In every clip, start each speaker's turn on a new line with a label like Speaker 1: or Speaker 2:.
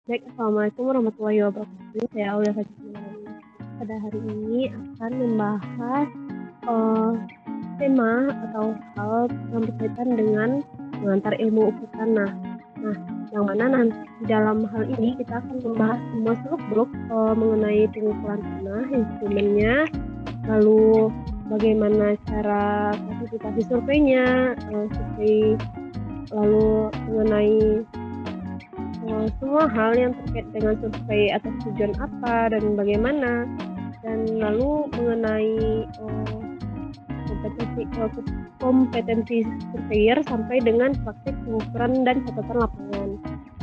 Speaker 1: Baik, Assalamualaikum warahmatullahi wabarakatuh. Saya Aulia Fatimah. Pada hari ini akan membahas eh, tema atau hal yang berkaitan dengan mengantar ilmu ukur tanah. Nah, yang mana nanti di dalam hal ini kita akan membahas semua seluk-beluk mengenai pengukuran tanah, instrumennya, lalu bagaimana cara klasifikasi surveinya, survei, lalu mengenai semua hal yang terkait dengan survei atas tujuan apa dan bagaimana, dan lalu mengenai kompetensi surveyor sampai dengan praktik pengukuran dan catatan lapangan.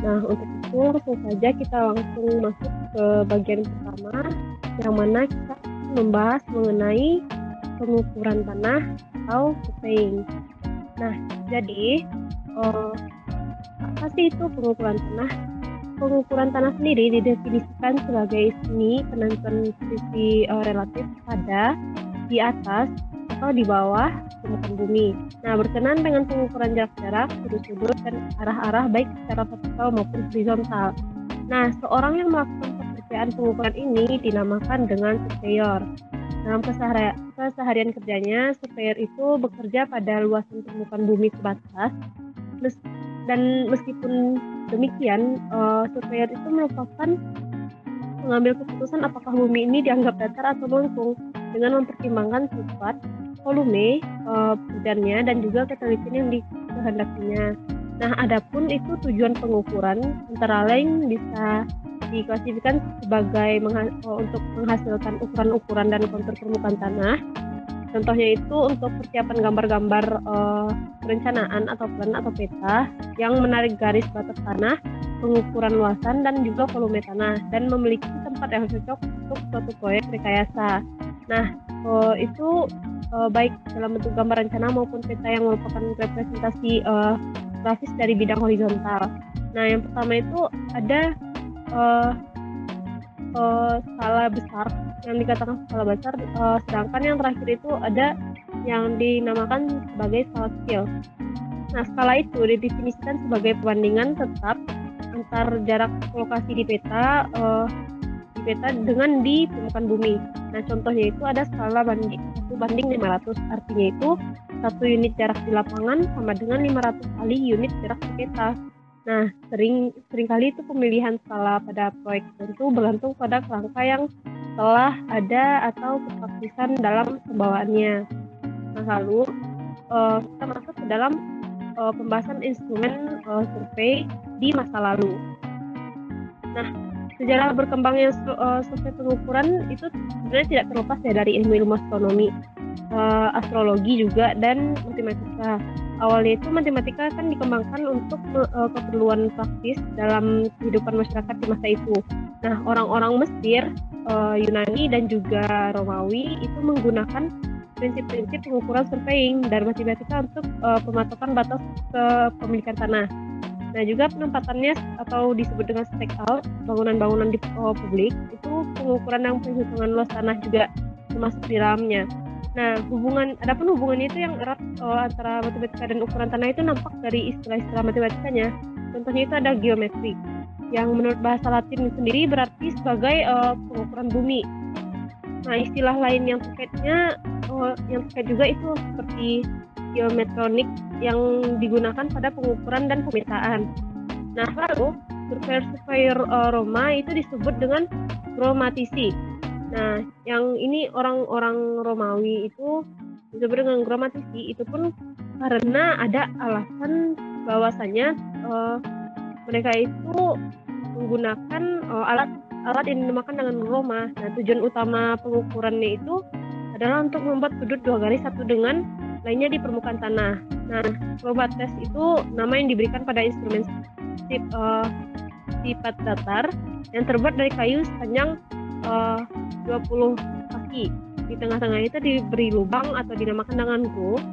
Speaker 1: Nah, untuk itu langsung saja kita langsung masuk ke bagian pertama, yang mana kita membahas mengenai pengukuran tanah atau surveying. Nah, jadi apa sih itu pengukuran tanah? Pengukuran tanah sendiri didefinisikan sebagai seni penentuan posisi relatif pada, di atas, atau di bawah permukaan bumi. Nah, berkenaan dengan pengukuran jarak-jarak, sudut-sudut, dan arah-arah baik secara vertikal maupun horizontal. Nah, seorang yang melakukan pekerjaan pengukuran ini dinamakan dengan surveyor. Dalam keseharian kerjanya, surveyor itu bekerja pada luasan permukaan bumi terbatas, dan meskipun demikian, surveyor itu merupakan mengambil keputusan apakah bumi ini dianggap datar atau melengkung dengan mempertimbangkan sifat, volume, badannya, dan juga ketelitian yang dikehendakinya. Nah, adapun itu tujuan pengukuran antara lain bisa diklasifikasikan sebagai untuk menghasilkan ukuran-ukuran dan kontur permukaan tanah. Contohnya itu untuk persiapan gambar-gambar perencanaan atau plan atau peta yang menarik garis batas tanah, pengukuran luasan, dan juga volume tanah, dan memiliki tempat yang cocok untuk suatu proyek rekayasa. Nah, itu baik dalam bentuk gambar rencana maupun peta yang merupakan representasi grafis dari bidang horizontal. Nah, yang pertama itu ada skala besar yang dikatakan skala besar, sedangkan yang terakhir itu ada yang dinamakan sebagai skala scale. Nah, skala itu didefinisikan sebagai perbandingan tetap antar jarak lokasi di peta dengan di permukaan bumi. Nah, contohnya itu ada skala 1:500, artinya itu 1 unit jarak di lapangan sama dengan 500 kali unit jarak di peta. Nah, seringkali itu pemilihan skala pada proyek tertentu bergantung pada kerangka yang telah ada atau kepraktisan dalam pembawaannya. Nah, lalu kita masuk ke dalam pembahasan instrumen survei di masa lalu. Nah, sejarah berkembangnya survei pengukuran itu sebenarnya tidak terlepas ya dari ilmu-ilmu astronomi, astrologi juga, dan matematika. Awalnya itu matematika kan dikembangkan untuk keperluan praktis dalam kehidupan masyarakat di masa itu. Nah, orang-orang Mesir, Yunani, dan juga Romawi itu menggunakan prinsip-prinsip pengukuran surveying dan matematika untuk pematokan batas kepemilikan tanah. Nah, juga penempatannya atau disebut dengan stake out, bangunan-bangunan di publik, itu pengukuran dan perhitungan luas tanah juga termasuk di dalamnya. Nah, adapun hubungannya itu yang erat antara matematika dan ukuran tanah itu nampak dari istilah-istilah matematikanya. Contohnya itu ada geometri, yang menurut bahasa Latin sendiri berarti sebagai pengukuran bumi. Nah, istilah lain yang terkait juga itu seperti geometronik yang digunakan pada pengukuran dan pemetaan. Nah, lalu surveyor Roma itu disebut dengan gromatisi. Nah, yang ini orang-orang Romawi itu disebut dengan gromatisi, itu pun karena ada alasan bahwasanya mereka itu menggunakan alat yang dinamakan dengan Roma. Nah, tujuan utama pengukurannya itu adalah untuk membuat sudut dua garis satu dengan lainnya di permukaan tanah. Nah, Roma test itu nama yang diberikan pada instrumen sifat datar yang terbuat dari kayu sepanjang 20 kaki. Di tengah-tengah itu diberi lubang atau dinamakan dengan groove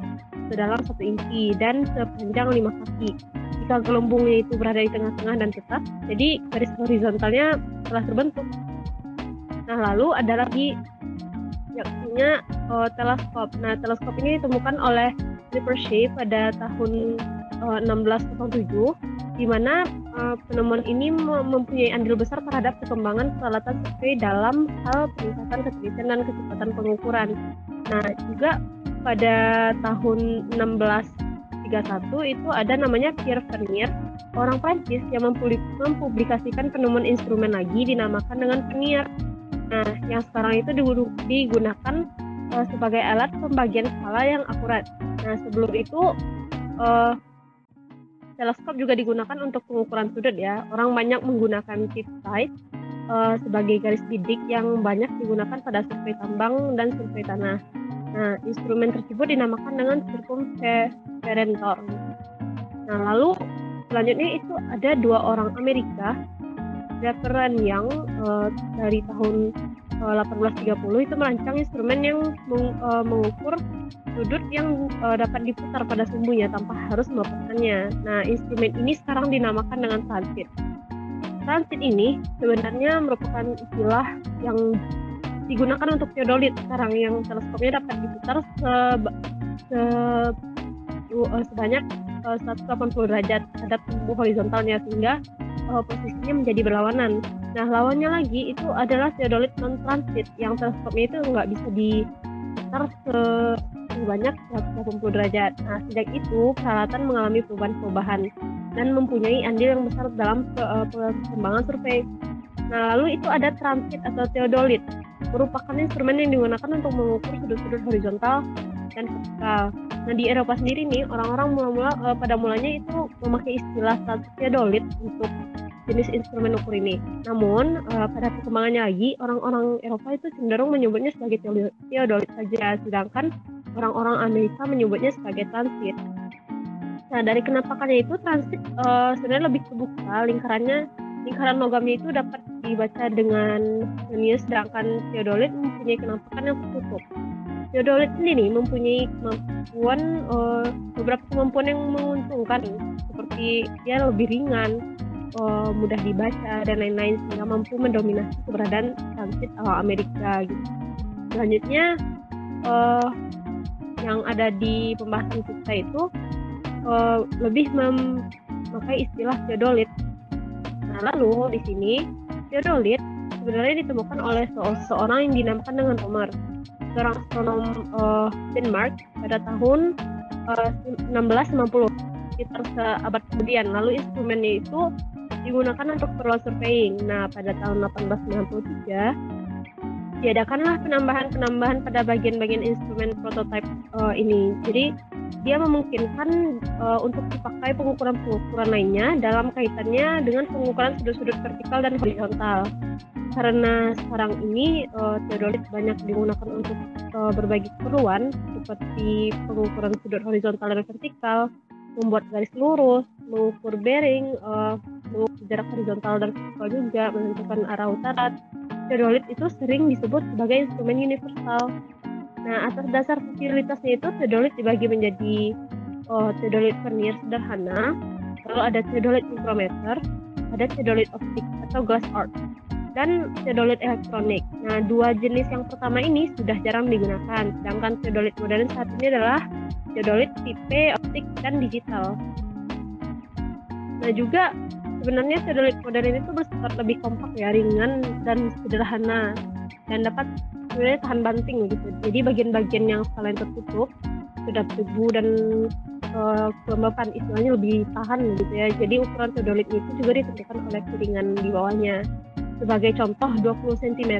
Speaker 1: sedalam 1 inci dan sepanjang 5 kaki. Jika gelembungnya itu berada di tengah-tengah dan tetap, jadi garis horizontalnya telah terbentuk. Nah, lalu ada lagi yakni teleskop. Nah, teleskop ini ditemukan oleh Lippershey pada tahun 1607, di mana penemuan ini mempunyai andil besar terhadap perkembangan peralatan survei dalam hal peningkatan ketelitian dan kecepatan pengukuran. Nah, juga pada tahun 1631 itu ada namanya Pierre Vernier, orang Prancis yang mempublikasikan penemuan instrumen lagi dinamakan dengan Vernier. Nah, yang sekarang itu digunakan sebagai alat pembagian skala yang akurat. Nah, sebelum itu teleskop juga digunakan untuk pengukuran sudut ya. Orang banyak menggunakan tip sight sebagai garis bidik yang banyak digunakan pada survei tambang dan survei tanah. Nah, instrumen tersebut dinamakan dengan circumferentor. Nah, lalu selanjutnya itu ada dua orang Amerika, Draper dan Young, dari tahun 1830 itu merancang instrumen yang mengukur sudut yang dapat diputar pada sumbunya tanpa harus melepaskannya. Nah, instrumen ini sekarang dinamakan dengan transit. Transit ini sebenarnya merupakan istilah yang digunakan untuk teodolit sekarang, yang teleskopnya dapat diputar sebanyak 180 derajat terhadap sumbu horizontalnya sehingga posisinya menjadi berlawanan. Nah, lawannya lagi itu adalah teodolit non-transit yang teleskopnya itu nggak bisa diputar sebanyak 180 derajat. Nah, sejak itu peralatan mengalami perubahan dan mempunyai andil yang besar dalam perkembangan survei. Nah, lalu itu ada transit atau teodolit, merupakan instrumen yang digunakan untuk mengukur sudut-sudut horizontal dan vertikal. Nah, di Eropa sendiri nih, orang-orang pada mulanya itu memakai istilah transit teodolit untuk jenis instrumen ukur ini. Namun, pada perkembangannya lagi, orang-orang Eropa itu cenderung menyebutnya sebagai teodolit saja, sedangkan orang-orang Amerika menyebutnya sebagai transit. Nah, dari kenampakannya itu transit sebenarnya lebih terbuka, lingkaran logamnya itu dapat dibaca dengan jenis, sedangkan teodolit mempunyai kenampakan yang tertutup. Teodolit sendiri mempunyai beberapa kemampuan yang menguntungkan, seperti dia lebih ringan, mudah dibaca dan lain-lain, sehingga mampu mendominasi keberadaan transit Amerika gitu. Selanjutnya yang ada di pembahasan kita itu lebih memakai istilah teodolit. Nah, lalu di sini teodolit sebenarnya ditemukan oleh seorang yang dinamakan dengan Romer, seorang astronom Denmark pada tahun 1690, sekitar seabad kemudian. Lalu instrumennya itu digunakan untuk keperluan surveying. Nah, pada tahun 1893 diadakanlah penambahan pada bagian-bagian instrumen prototipe ini. Jadi dia memungkinkan untuk dipakai pengukuran-pengukuran lainnya dalam kaitannya dengan pengukuran sudut-sudut vertikal dan horizontal. Karena sekarang ini teodolit banyak digunakan untuk berbagai keperluan seperti pengukuran sudut horizontal dan vertikal, membuat garis lurus, mengukur bearing, mengukur jarak horizontal dan vertikal juga, menentukan arah utara. Teodolit itu sering disebut sebagai instrumen universal. Nah, atas dasar fasilitasnya itu teodolit dibagi menjadi teodolit vernier sederhana, lalu ada teodolit micrometer, ada teodolit optik atau glass art, dan teodolit elektronik. Nah, dua jenis yang pertama ini sudah jarang digunakan, sedangkan teodolit modern saat ini adalah teodolit tipe optik dan digital. Nah, juga sebenarnya teodolit modern itu bersifat lebih kompak ya, ringan dan sederhana, dan dapat sebenarnya tahan banting gitu. Jadi bagian-bagian yang selain tertutup sudah debu dan kelembapan istilahnya lebih tahan gitu ya. Jadi ukuran teodolit itu juga ditentukan oleh piringan di bawahnya. Sebagai contoh 20 cm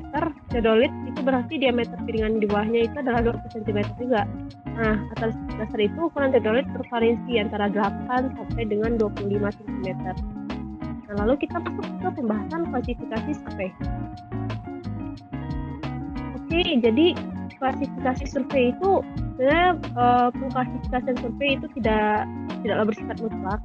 Speaker 1: teodolit itu berarti diameter piringan di bawahnya itu adalah 20 cm juga. Nah, atas dasar itu ukuran teodolit bervariasi antara 8 sampai dengan 25 cm. Nah, lalu kita masuk ke pembahasan klasifikasi survei. Oke, jadi klasifikasi survei itu sebenarnya pengklasifikasian survei itu tidaklah bersifat mutlak.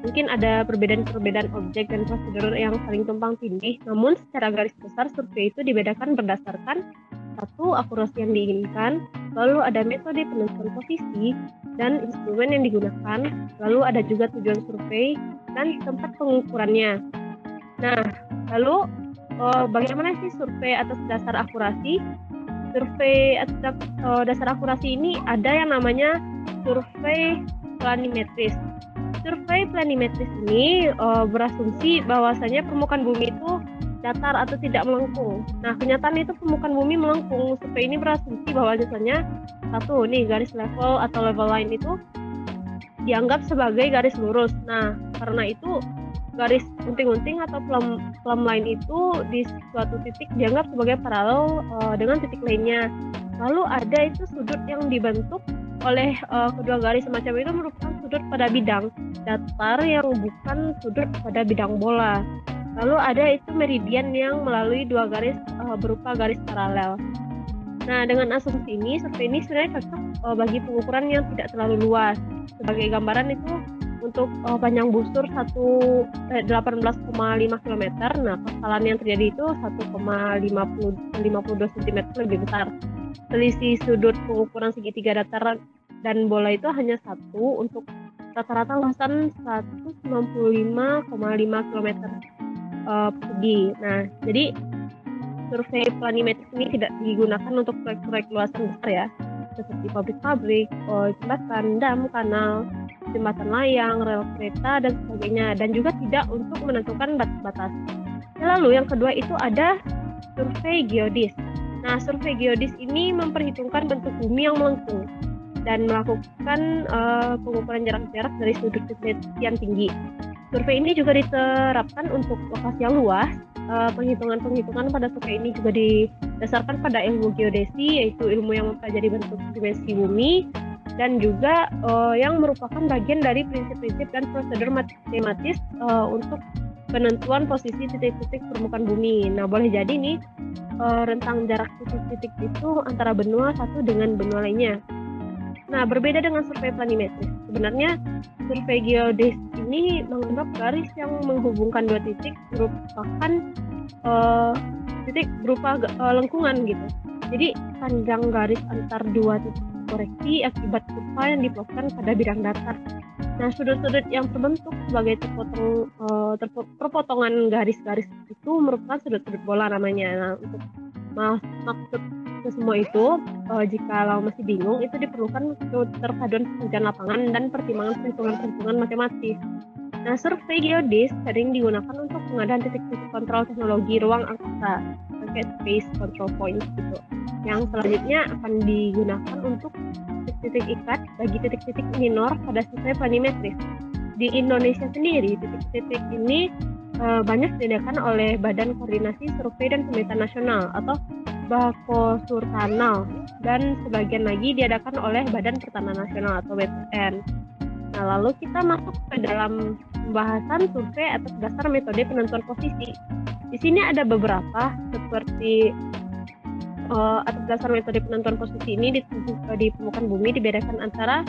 Speaker 1: Mungkin ada perbedaan-perbedaan objek dan prosedur yang saling tumpang tindih, namun secara garis besar survei itu dibedakan berdasarkan satu, akurasi yang diinginkan, lalu ada metode penentuan posisi dan instrumen yang digunakan, lalu ada juga tujuan survei dan tempat pengukurannya. Nah, lalu bagaimana sih survei atas dasar akurasi? Survei atas dasar akurasi ini ada yang namanya survei planimetris. Survei planimetris ini berasumsi bahwasanya permukaan bumi itu datar atau tidak melengkung. Nah, kenyataan itu permukaan bumi melengkung. Survei ini berasumsi bahwasanya satu nih garis level atau level line itu dianggap sebagai garis lurus. Nah, karena itu garis unting-unting atau plumb line itu di suatu titik dianggap sebagai paralel dengan titik lainnya. Lalu ada itu sudut yang dibentuk oleh kedua garis semacam itu merupakan sudut pada bidang datar yang bukan sudut pada bidang bola. Lalu ada itu meridian yang melalui dua garis berupa garis paralel. Nah, dengan asumsi ini, survei ini sebenarnya cocok bagi pengukuran yang tidak terlalu luas. Sebagai gambaran itu untuk panjang busur 18,5 km. Nah, kesalahan yang terjadi itu 1,52 cm lebih besar. Selisih sudut pengukuran segitiga datar dan bola itu hanya satu untuk rata-rata luasan 195,5 km persegi. Nah, jadi survei planimetris ini tidak digunakan untuk proyek-proyek luasan besar ya, seperti pabrik-pabrik, jembatan, dam, kanal, jembatan layang, rel kereta, dan sebagainya, dan juga tidak untuk menentukan batas-batas. Lalu yang kedua itu ada survei geodis. Nah, survei geodis ini memperhitungkan bentuk bumi yang melengkung dan melakukan pengukuran jarak-jarak dari sudut ketelitian tinggi. Survei ini juga diterapkan untuk lokasi yang luas. Penghitungan-penghitungan pada survei ini juga didasarkan pada ilmu geodesi, yaitu ilmu yang mempelajari bentuk dimensi bumi, dan juga yang merupakan bagian dari prinsip-prinsip dan prosedur matematis untuk penentuan posisi titik-titik permukaan bumi. Nah, boleh jadi nih rentang jarak titik-titik itu antara benua satu dengan benua lainnya. Nah, berbeda dengan survei planimetris. Sebenarnya survei geodesi ini menganggap garis yang menghubungkan dua titik merupakan titik berupa lengkungan gitu. Jadi panjang garis antar dua titik koreksi akibat kurva yang diplotkan pada bidang datar. Nah, sudut-sudut yang terbentuk sebagai perpotongan garis-garis itu merupakan sudut-sudut bola namanya. Nah, untuk maksud semua itu, jika masih bingung, itu diperlukan keterpaduan pekerjaan lapangan dan pertimbangan perhitungan-perhitungan matematis. Nah, survei geodis sering digunakan untuk pengadaan titik-titik kontrol teknologi ruang angkasa, kayak space control points gitu, yang selanjutnya akan digunakan untuk titik-titik ikat bagi titik-titik minor pada survei planimetris. Di Indonesia sendiri, titik-titik ini banyak disediakan oleh Badan Koordinasi Survei dan Pemetaan Nasional atau Bakosurtanal, dan sebagian lagi diadakan oleh Badan Pertanahan Nasional atau BPN. Nah, lalu kita masuk ke dalam pembahasan survei atas dasar metode penentuan posisi. Di sini ada beberapa seperti atas dasar metode penentuan posisi ini di permukaan bumi dibedakan antara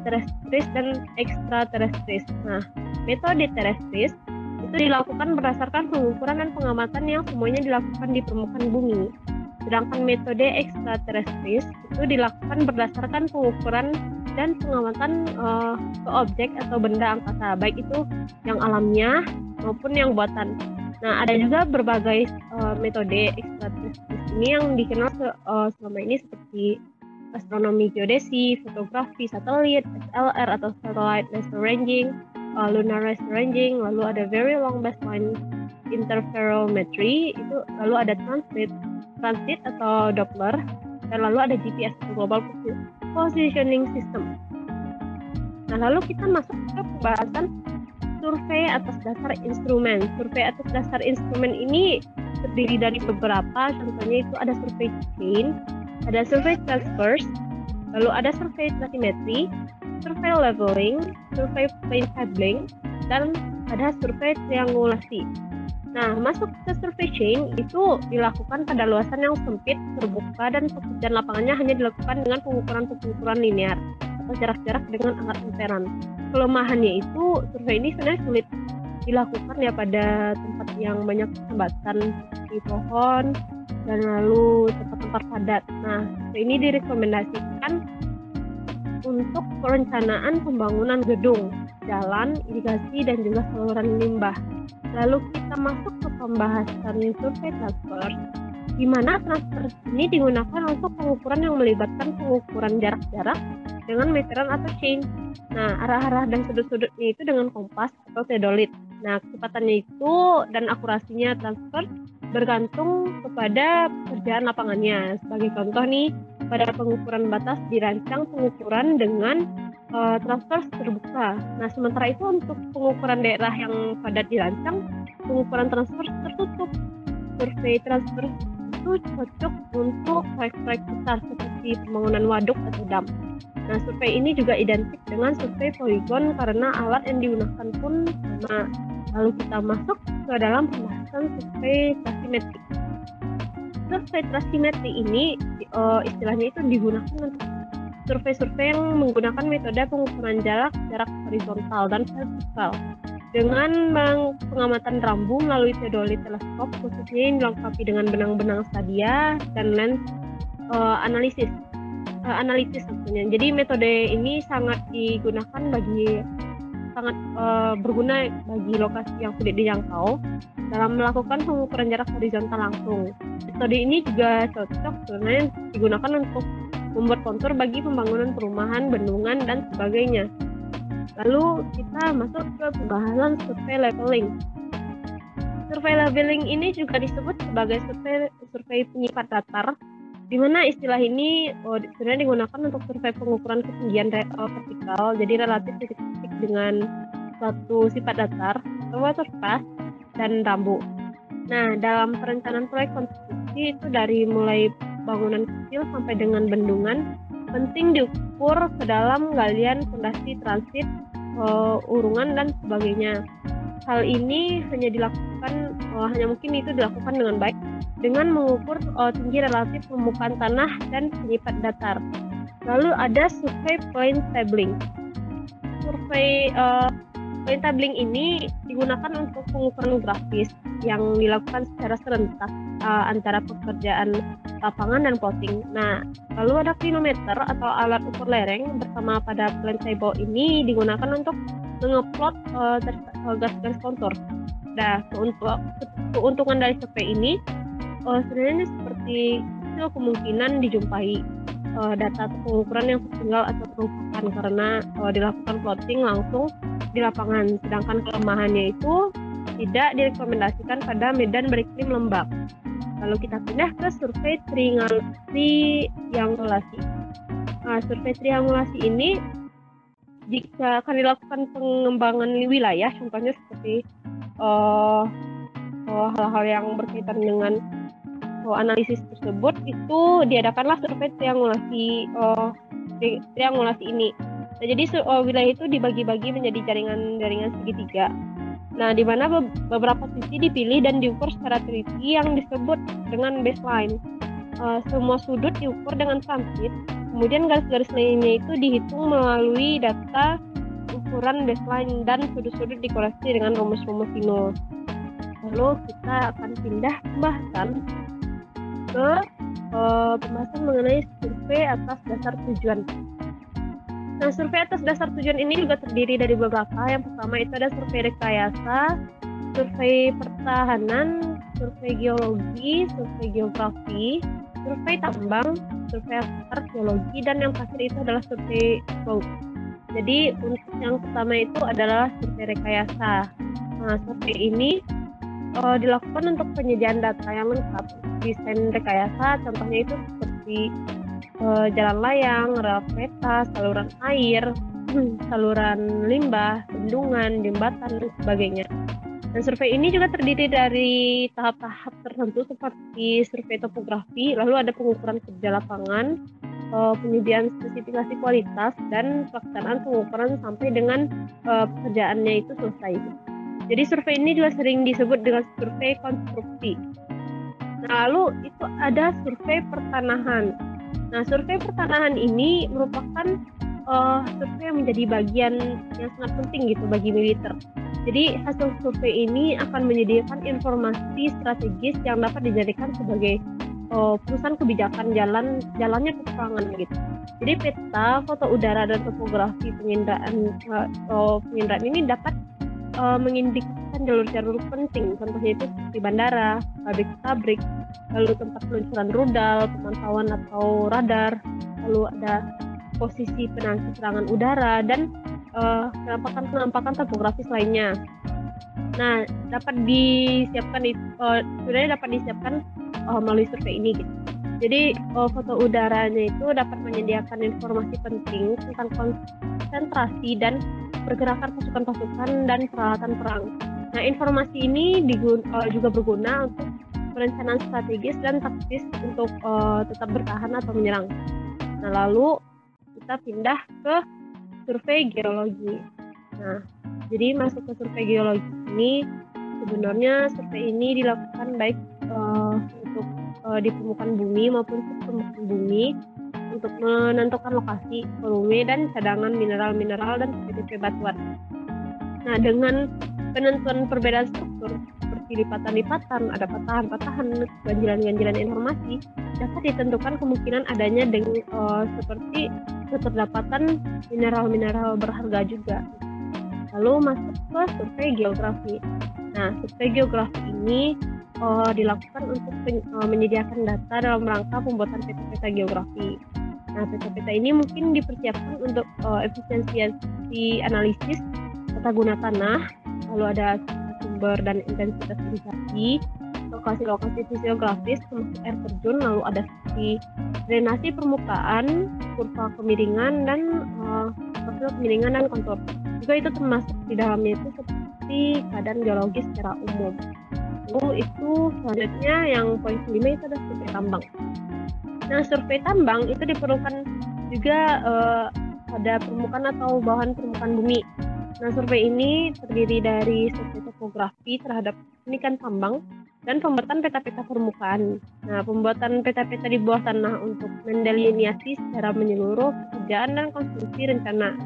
Speaker 1: terestris dan ekstraterestris. Nah, metode terestris itu dilakukan berdasarkan pengukuran dan pengamatan yang semuanya dilakukan di permukaan bumi. Sedangkan metode ekstraterestris itu dilakukan berdasarkan pengukuran dan pengamatan ke objek atau benda angkasa, baik itu yang alamiah maupun yang buatan. Nah, ada juga berbagai metode ekstraterestris ini yang dikenal selama ini seperti astronomi geodesi, fotografi satelit, SLR atau satellite laser ranging, lunar laser ranging, lalu ada very long baseline interferometry, itu lalu ada transit atau Doppler, dan lalu ada GPS atau Global Positioning System. Nah, lalu kita masuk ke pembahasan survei atas dasar instrumen. Survei atas dasar instrumen ini terdiri dari beberapa, contohnya itu ada survei chain, ada survei transverse, lalu ada survei bathymetry, survei leveling, survei plane tabling, dan ada survei triangulasi. Nah, masuk ke survei chain itu dilakukan pada luasan yang sempit, terbuka, dan pekerjaan lapangannya hanya dilakukan dengan pengukuran linear atau jarak-jarak dengan angka amperan. Kelemahannya itu survei ini sebenarnya sulit dilakukan ya pada tempat yang banyak hambatan seperti pohon dan lalu tempat-tempat padat. Nah, survei ini direkomendasikan untuk perencanaan pembangunan gedung, jalan, irigasi, dan juga saluran limbah. Lalu kita masuk ke pembahasan survei transfer, di mana transfer ini digunakan untuk pengukuran yang melibatkan pengukuran jarak-jarak dengan meteran atau chain. Nah, arah-arah dan sudut-sudutnya itu dengan kompas atau teodolit. Nah, kecepatannya itu dan akurasinya transfer bergantung kepada pekerjaan lapangannya. Sebagai contoh nih, pada pengukuran batas dirancang pengukuran dengan transfer terbuka. Nah, sementara itu untuk pengukuran daerah yang padat dirancang, pengukuran transfer tertutup. Survei transfer itu cocok untuk proyek-proyek besar seperti pembangunan waduk atau dam. Nah, survei ini juga identik dengan survei poligon karena alat yang digunakan pun sama. Lalu kita masuk ke dalam pembahasan survei trasimetri. Survei trasimetri ini istilahnya itu digunakan untuk survei-survei yang menggunakan metode pengukuran jarak horizontal dan vertikal dengan pengamatan rambu melalui teodolit teleskop, khususnya yang dilengkapi dengan benang-benang stadia dan lens analitis tentunya. Jadi metode ini sangat berguna bagi lokasi yang sulit dijangkau dalam melakukan pengukuran jarak horizontal langsung. Metode ini juga cocok sebenarnya digunakan untuk membuat kontur bagi pembangunan perumahan, bendungan, dan sebagainya. Lalu kita masuk ke pembahasan survei leveling. Survei leveling ini juga disebut sebagai survei penyipat datar, di mana istilah ini sebenarnya digunakan untuk survei pengukuran ketinggian vertikal, jadi relatif titik-titik dengan suatu sifat datar, water path, dan rambu. Nah, dalam perencanaan proyek konstruksi itu dari mulai bangunan kecil sampai dengan bendungan, penting diukur ke dalam galian, fondasi, transit, urungan, dan sebagainya. Hal ini hanya mungkin itu dilakukan dengan baik dengan mengukur tinggi relatif permukaan tanah dan penyipat datar. Lalu ada survei point tabling. Survei point tabling ini digunakan untuk pengukuran grafis yang dilakukan secara serentak antara pekerjaan lapangan dan plotting. Nah, lalu ada clinometer atau alat ukur lereng bersama pada plan table ini digunakan untuk mengeplot garis-garis kontur. Nah, keuntungan dari survei ini sebenarnya seperti kecil kemungkinan dijumpai data pengukuran yang tertinggal atau terlupakan karena dilakukan plotting langsung di lapangan. Sedangkan kelemahannya itu tidak direkomendasikan pada medan beriklim lembab. Lalu kita pindah ke survei triangulasi. Nah, survei triangulasi ini jika akan dilakukan pengembangan wilayah, contohnya seperti hal-hal yang berkaitan dengan analisis tersebut, itu diadakanlah survei triangulasi ini. Nah, jadi wilayah itu dibagi-bagi menjadi jaringan segitiga. Nah, di mana beberapa sisi dipilih dan diukur secara teliti yang disebut dengan baseline. Semua sudut diukur dengan transit, kemudian garis-garis lainnya itu dihitung melalui data ukuran baseline dan sudut-sudut dikoreksi dengan rumus-rumus sinus. Lalu kita akan pindah pembahasan ke pembahasan mengenai survei atas dasar tujuan. Nah, survei atas dasar tujuan ini juga terdiri dari beberapa. Yang pertama itu ada survei rekayasa, survei pertahanan, survei geologi, survei geografi, survei tambang, survei arkeologi, dan yang terakhir itu adalah survei road. Jadi untuk yang pertama itu adalah survei rekayasa. Nah, survei ini dilakukan untuk penyediaan data yang lengkap. Desain rekayasa contohnya itu seperti jalan layang, rel kereta, saluran air, saluran limbah, bendungan, jembatan, dan sebagainya. Dan survei ini juga terdiri dari tahap-tahap tertentu seperti survei topografi, lalu ada pengukuran kerja lapangan, penyediaan spesifikasi kualitas, dan pelaksanaan pengukuran sampai dengan pekerjaannya itu selesai. Jadi survei ini juga sering disebut dengan survei konstruksi. Nah, lalu itu ada survei pertanahan. Nah, survei pertanahan ini merupakan survei yang menjadi bagian yang sangat penting gitu bagi militer. Jadi hasil survei ini akan menyediakan informasi strategis yang dapat dijadikan sebagai perusahaan kebijakan jalannya peperangan gitu. Jadi peta, foto udara, dan topografi penginderaan ini dapat mengindikasikan jalur-jalur penting, contohnya itu seperti bandara, pabrik, lalu tempat peluncuran rudal, pemantauan atau radar, lalu ada posisi penangkis serangan udara, dan penampakan topografis lainnya. Nah, dapat disiapkan sebenarnya dapat disiapkan melalui survei ini gitu. Jadi foto udaranya itu dapat menyediakan informasi penting tentang konsentrasi dan pergerakan pasukan-pasukan dan peralatan perang. Nah, informasi ini juga berguna untuk perencanaan strategis dan taktis untuk tetap bertahan atau menyerang. Nah, lalu kita pindah ke survei geologi. Nah, jadi masuk ke survei geologi ini, sebenarnya survei ini dilakukan baik untuk di permukaan bumi maupun permukaan bumi untuk menentukan lokasi, volume, dan cadangan mineral-mineral dan tipe-tipe batuan. Nah, dengan penentuan perbedaan struktur seperti lipatan-lipatan, ada patahan-patahan, ganjilan-ganjilan informasi, dapat ditentukan kemungkinan adanya seperti keterdapatan mineral-mineral berharga juga. Lalu masuk ke survei geografi. Nah, survei geografi ini dilakukan untuk menyediakan data dalam rangka pembuatan peta-peta geografi. Nah, peta-peta ini mungkin dipersiapkan untuk efisiensi analisis tata guna tanah, lalu ada sumber dan intensitas irigasi, lokasi-lokasi fisiografis termasuk air terjun, lalu ada seperti drenasi permukaan, kurva kemiringan dan profil kemiringan dan kontur. Juga itu termasuk di dalamnya itu seperti keadaan geologis secara umum. Lalu itu selanjutnya yang poin kelima itu ada survei tambang. Nah, survei tambang itu diperlukan juga pada permukaan atau bawahan permukaan bumi. Nah, survei ini terdiri dari survei topografi terhadap teknikan tambang dan pembuatan peta-peta permukaan. Nah, pembuatan peta-peta di bawah tanah untuk mendelineasi secara menyeluruh pekerjaan dan konstruksi rencana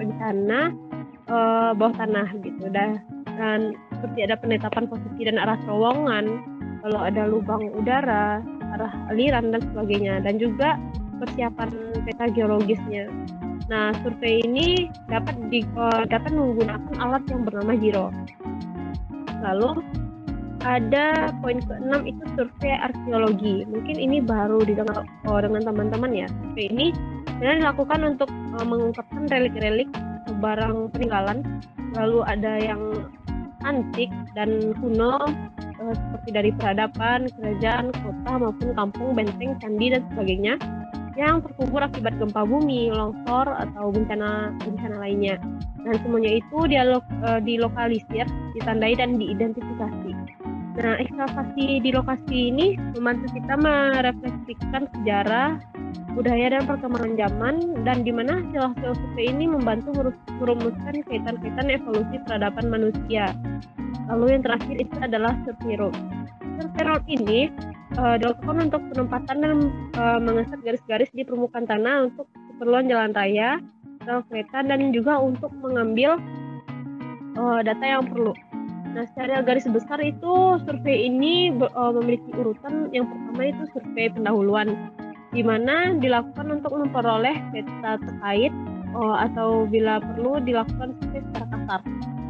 Speaker 1: bawah tanah gitu. Dan seperti ada penetapan posisi dan arah terowongan, kalau ada lubang udara, arah aliran dan sebagainya, dan juga persiapan peta geologisnya. Nah, survei ini dapat menggunakan alat yang bernama GIRO. Lalu ada poin ke-6 itu survei arkeologi. Mungkin ini baru didengar dengan teman-teman ya. Survei ini sebenarnya dilakukan untuk mengungkapkan relik-relik barang peninggalan. Lalu ada yang antik dan kuno seperti dari peradaban, kerajaan, kota maupun kampung, benteng, candi dan sebagainya yang terkubur akibat gempa bumi, longsor atau bencana lainnya. Dan semuanya itu dilokalisir, ditandai dan diidentifikasi. Nah, ekskavasi di lokasi ini membantu kita merefleksikan sejarah, budaya dan perkembangan zaman, dan di mana hasil-hasil survei ini membantu merumuskan kaitan-kaitan evolusi peradaban manusia. Lalu yang terakhir itu adalah survey road. Survey road ini dilakukan untuk penempatan dan mengeset garis-garis di permukaan tanah untuk keperluan jalan raya, rel kereta, dan juga untuk mengambil data yang perlu. Nah, secara garis besar itu survei ini memiliki urutan. Yang pertama itu survei pendahuluan, di mana dilakukan untuk memperoleh data terkait atau bila perlu dilakukan survei secara kasar.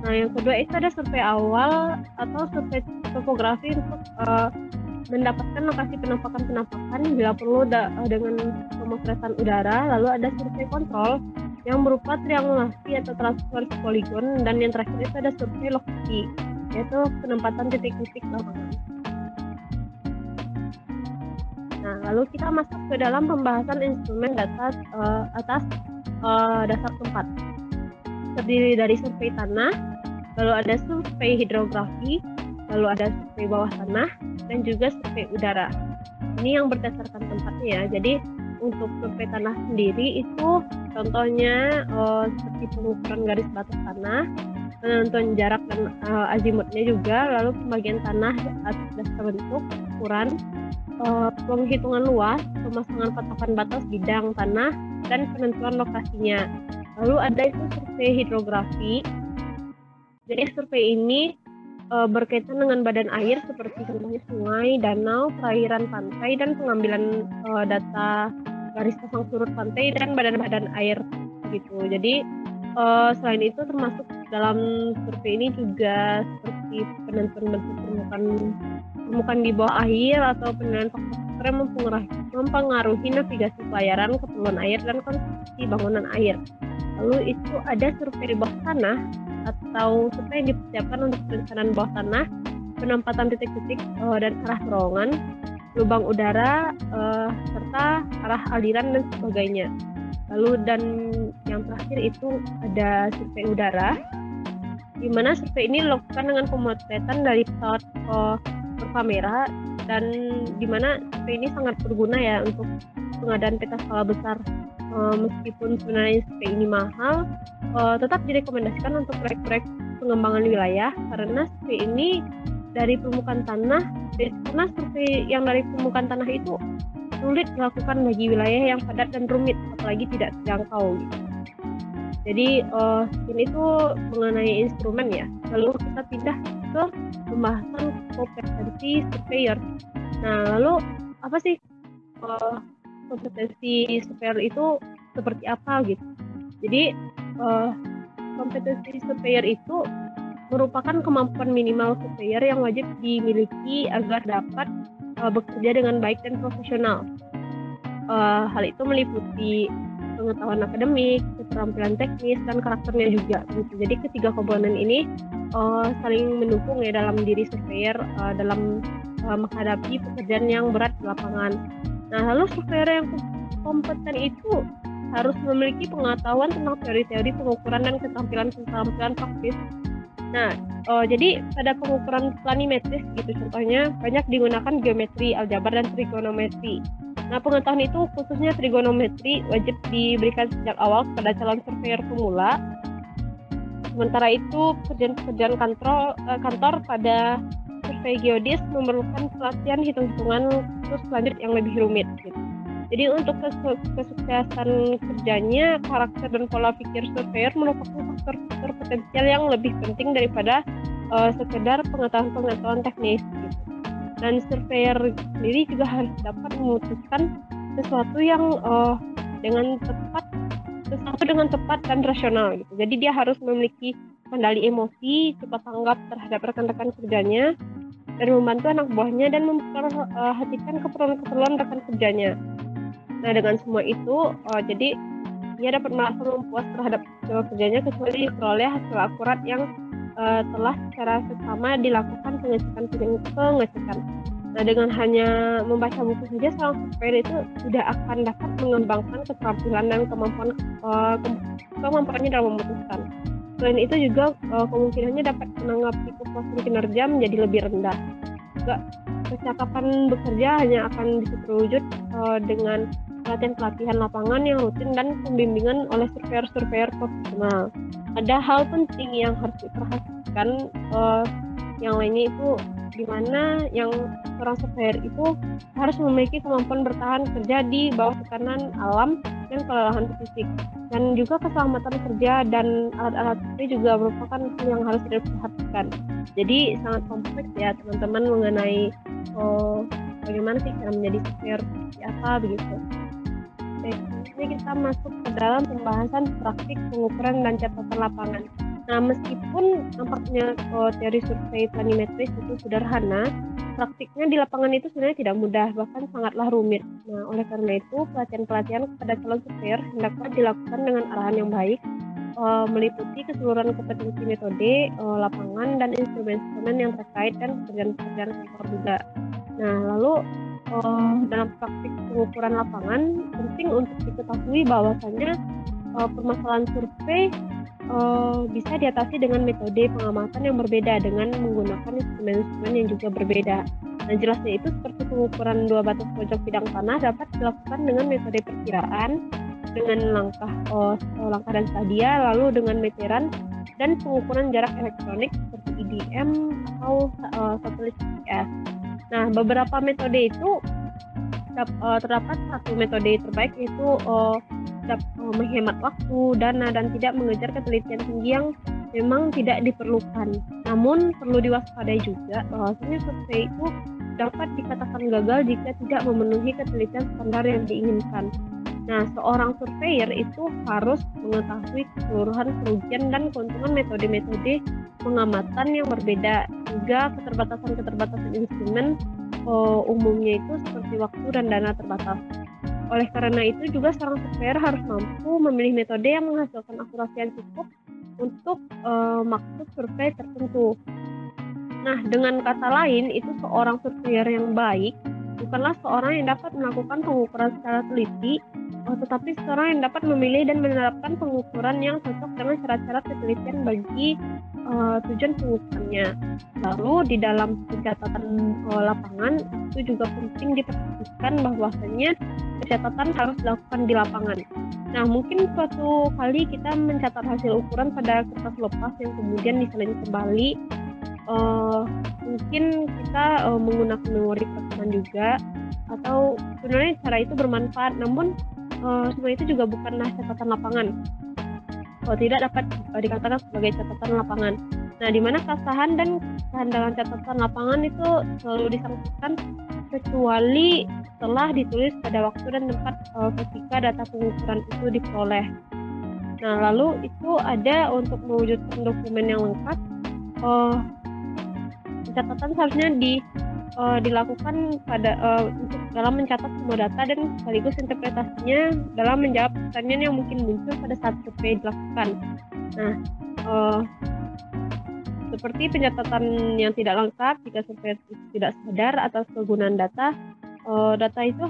Speaker 1: Nah, yang kedua itu ada survei awal atau survei topografi untuk mendapatkan lokasi penampakan bila perlu dengan pemotretan udara. Lalu ada survei kontrol yang berupa triangulasi atau transfer poligon, dan yang terakhir itu ada survei lokasi, yaitu penempatan titik-titik lapangan. Nah, lalu kita masuk ke dalam pembahasan instrumen data atas dasar tempat. Terdiri dari survei tanah, lalu ada survei hidrografi, lalu ada survei bawah tanah, dan juga survei udara. Ini yang berdasarkan tempatnya ya. Jadi untuk survei tanah sendiri itu contohnya seperti pengukuran garis batas tanah, penentuan jarak dan azimutnya juga, lalu pembagian tanah atas dasar bentuk, ukuran, penghitungan luas, pemasangan patokan batas bidang tanah, dan penentuan lokasinya. Lalu ada itu survei hidrografi. Jadi survei ini berkaitan dengan badan air seperti contohnya sungai, danau, perairan pantai, dan pengambilan data garis pasang surut pantai dan badan-badan air gitu. Jadi selain itu termasuk dalam survei ini juga seperti penentuan bentuk permukaan di bawah air atau penilaian faktor faktor yang mempengaruhi navigasi pelayaran, keperluan air, dan konstruksi bangunan air. Lalu itu ada survei bawah tanah atau survei yang dipersiapkan untuk perencanaan bawah tanah, penempatan titik-titik dan arah terowongan, lubang udara, serta arah aliran dan sebagainya. Lalu dan yang terakhir itu ada survei udara, di mana survei ini dilakukan dengan pemotretan dari pesawat per kamera, dan di mana survei ini sangat berguna ya untuk pengadaan peta skala besar. Meskipun sebenarnya survei ini mahal, tetap direkomendasikan untuk proyek-proyek pengembangan wilayah karena survei ini dari permukaan tanah, karena survei yang dari permukaan tanah itu sulit dilakukan bagi wilayah yang padat dan rumit, apalagi tidak terjangkau. Jadi ini tuh mengenai instrumen ya. Lalu kita pindah ke pembahasan kompetensi surveyor. Nah, lalu apa sih kompetensi surveyor itu seperti apa gitu? Jadi kompetensi surveyor itu merupakan kemampuan minimal surveyor yang wajib dimiliki agar dapat bekerja dengan baik dan profesional. Hal itu meliputi pengetahuan akademik, keterampilan teknis, dan karakternya juga. Jadi ketiga komponen ini saling mendukung ya dalam diri surveyor dalam menghadapi pekerjaan yang berat di lapangan. Nah, lalu surveyor yang kompeten itu harus memiliki pengetahuan tentang teori-teori pengukuran dan keterampilan praktis. Nah, jadi pada pengukuran planimetris gitu contohnya banyak digunakan geometri, aljabar, dan trigonometri. Nah, pengetahuan itu khususnya trigonometri wajib diberikan sejak awal kepada calon surveyor pemula. Sementara itu pekerjaan kantor pada survei geodis memerlukan pelatihan hitung-hitungan khusus lanjut yang lebih rumit gitu. Jadi untuk kesuksesan kerjanya, karakter dan pola pikir surveyor merupakan faktor-faktor potensial yang lebih penting daripada sekedar pengetahuan teknis gitu. Dan surveyor sendiri juga harus dapat memutuskan sesuatu yang dengan tepat dan rasional gitu. Jadi dia harus memiliki kendali emosi, cepat tanggap terhadap rekan-rekan kerjanya, dan membantu anak buahnya dan memperhatikan keperluan rekan kerjanya. Nah, dengan semua itu, jadi dia dapat merasa puas terhadap kerjanya kecuali diperoleh hasil akurat yang telah secara seksama dilakukan pengecekan. Nah, dengan hanya membaca buku saja, seorang surveyor itu tidak akan dapat mengembangkan keterampilan dan kemampuannya dalam memutuskan. Selain itu juga kemungkinannya dapat menanggapi kepuasan kinerja menjadi lebih rendah. Kecakapan bekerja hanya akan bisa terwujud dengan pelatihan lapangan yang rutin dan pembimbingan oleh surveyor profesional. Ada hal penting yang harus diperhatikan, yang lainnya itu di mana yang seorang surveyor itu harus memiliki kemampuan bertahan kerja di bawah tekanan alam dan kelelahan fisik, dan juga keselamatan kerja dan alat-alat survei juga merupakan hal yang harus diperhatikan. Jadi sangat kompleks ya teman-teman mengenai bagaimana sih cara menjadi surveyor seperti apa begitu. Ini kita masuk ke dalam pembahasan praktik pengukuran dan catatan lapangan. Nah, meskipun nampaknya teori survei planimetris itu sederhana, praktiknya di lapangan itu sebenarnya tidak mudah, bahkan sangatlah rumit. Nah, oleh karena itu, pelatihan-pelatihan kepada calon surveyor hendaknya dilakukan dengan arahan yang baik, meliputi keseluruhan kompetensi metode, lapangan, dan instrumen-instrumen yang terkait, dan pekerjaan-pekerjaan kantor juga. Nah, lalu dalam praktik pengukuran lapangan, penting untuk diketahui bahwasannya permasalahan survei bisa diatasi dengan metode pengamatan yang berbeda dengan menggunakan instrumen-instrumen yang juga berbeda. Nah, jelasnya itu seperti pengukuran dua batas pojok bidang tanah dapat dilakukan dengan metode perkiraan, dengan langkah dan stadia, lalu dengan meteran, dan pengukuran jarak elektronik seperti IDM atau satelit GPS. Nah, beberapa metode itu terdapat satu metode terbaik, yaitu menghemat waktu, dana, dan tidak mengejar ketelitian tinggi yang memang tidak diperlukan. Namun perlu diwaspadai juga bahwasanya survei itu dapat dikatakan gagal jika tidak memenuhi ketelitian standar yang diinginkan. Nah, seorang surveyor itu harus mengetahui keseluruhan kerugian dan keuntungan metode-metode pengamatan yang berbeda, juga keterbatasan instrumen umumnya itu seperti waktu dan dana terbatas. Oleh karena itu juga seorang surveyor harus mampu memilih metode yang menghasilkan akurasi yang cukup untuk maksud survei tertentu. Nah, dengan kata lain, itu seorang surveyor yang baik bukanlah seorang yang dapat melakukan pengukuran secara teliti, tetapi seorang yang dapat memilih dan menerapkan pengukuran yang cocok dengan syarat-syarat ketelitian bagi tujuan pengukurannya. Lalu di dalam pencatatan lapangan itu juga penting diperhatikan bahwasanya pencatatan harus dilakukan di lapangan. Nah, mungkin suatu kali kita mencatat hasil ukuran pada kertas lepas yang kemudian disalin kembali. Mungkin kita menggunakan memori rekaman juga, atau sebenarnya cara itu bermanfaat, namun semua itu juga bukanlah catatan lapangan. Tidak dapat dikatakan sebagai catatan lapangan. Nah, di mana keabsahan dan kehandalan catatan lapangan itu selalu disangsikan kecuali setelah ditulis pada waktu dan tempat ketika data pengukuran itu diperoleh. Nah, lalu itu ada untuk mewujudkan dokumen yang lengkap, catatan seharusnya dilakukan pada untuk dalam mencatat semua data dan sekaligus interpretasinya dalam menjawab pertanyaan yang mungkin muncul pada saat survei dilakukan. Nah, seperti pencatatan yang tidak lengkap jika survei tidak sadar atas kegunaan data. Data itu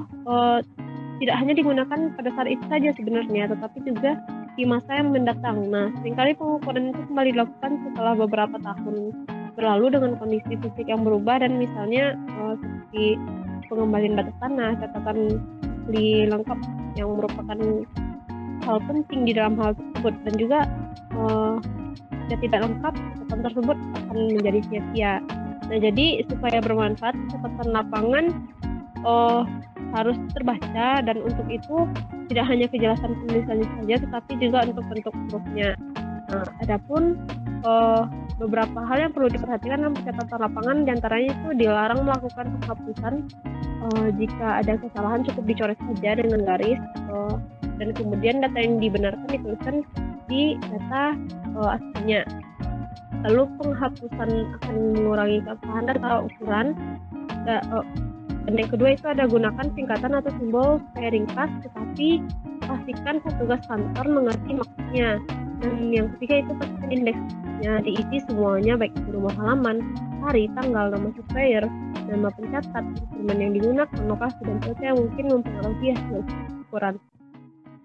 Speaker 1: tidak hanya digunakan pada saat itu saja sebenarnya, tetapi juga di masa yang mendatang. Nah, seringkali pengukuran itu kembali dilakukan setelah beberapa tahun berlalu dengan kondisi fisik yang berubah, dan misalnya seperti pengembalian batas tanah, catatan asli lengkap yang merupakan hal penting di dalam hal tersebut, dan juga jika tidak lengkap, catatan tersebut akan menjadi sia-sia. Nah, jadi supaya bermanfaat, catatan lapangan harus terbaca, dan untuk itu tidak hanya kejelasan penulisannya saja, tetapi juga untuk bentuk hurufnya. Nah, adapun beberapa hal yang perlu diperhatikan dalam pencatatan lapangan, diantaranya itu dilarang melakukan penghapusan. Jika ada kesalahan cukup dicoret saja dengan garis, dan kemudian data yang dibenarkan dituliskan di data aslinya. Lalu penghapusan akan mengurangi keabsahan data ukuran. Dan yang kedua itu ada gunakan singkatan atau simbol supaya ringkas, tetapi pastikan petugas kantor mengerti maksudnya. Dan yang ketiga itu pastikan indeksnya diisi semuanya, baik itu nomor halaman, hari, tanggal, nama surveyor, nama pencatat, instrumen yang digunakan, lokasi, dan seterusnya yang mungkin mempengaruhi hasil ukuran.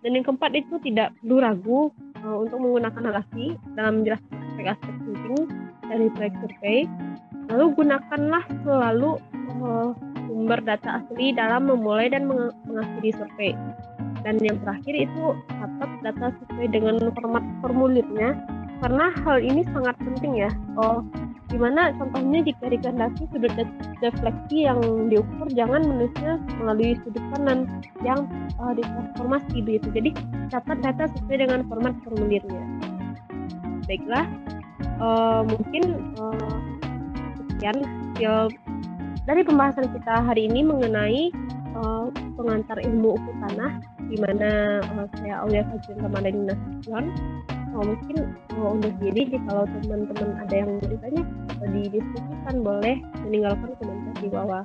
Speaker 1: Dan yang keempat itu tidak perlu ragu untuk menggunakan narasi dalam menjelaskan aspek-aspek penting dari proyek survei. Lalu gunakanlah selalu sumber data asli dalam memulai dan mengakhiri survei. Dan yang terakhir itu catat data sesuai dengan format formulirnya, karena hal ini sangat penting ya. Dimana contohnya jika dikehendaki sudut defleksi yang diukur, jangan menulisnya melalui sudut kanan yang ditransformasi begitu. Jadi catat data sesuai dengan format formulirnya. Baiklah, mungkin sekian dari pembahasan kita hari ini mengenai pengantar ilmu ukur tanah, di mana saya Aulia Fajrin Ramadhani Nasution. Mungkin undur diri. Jika teman-teman ada yang mau ditanya atau didiskusikan, boleh meninggalkan komentar di bawah.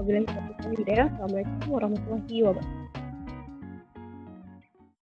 Speaker 1: Wabillahi taufiq wal hidayah. Assalamualaikum warahmatullahi wabarakatuh.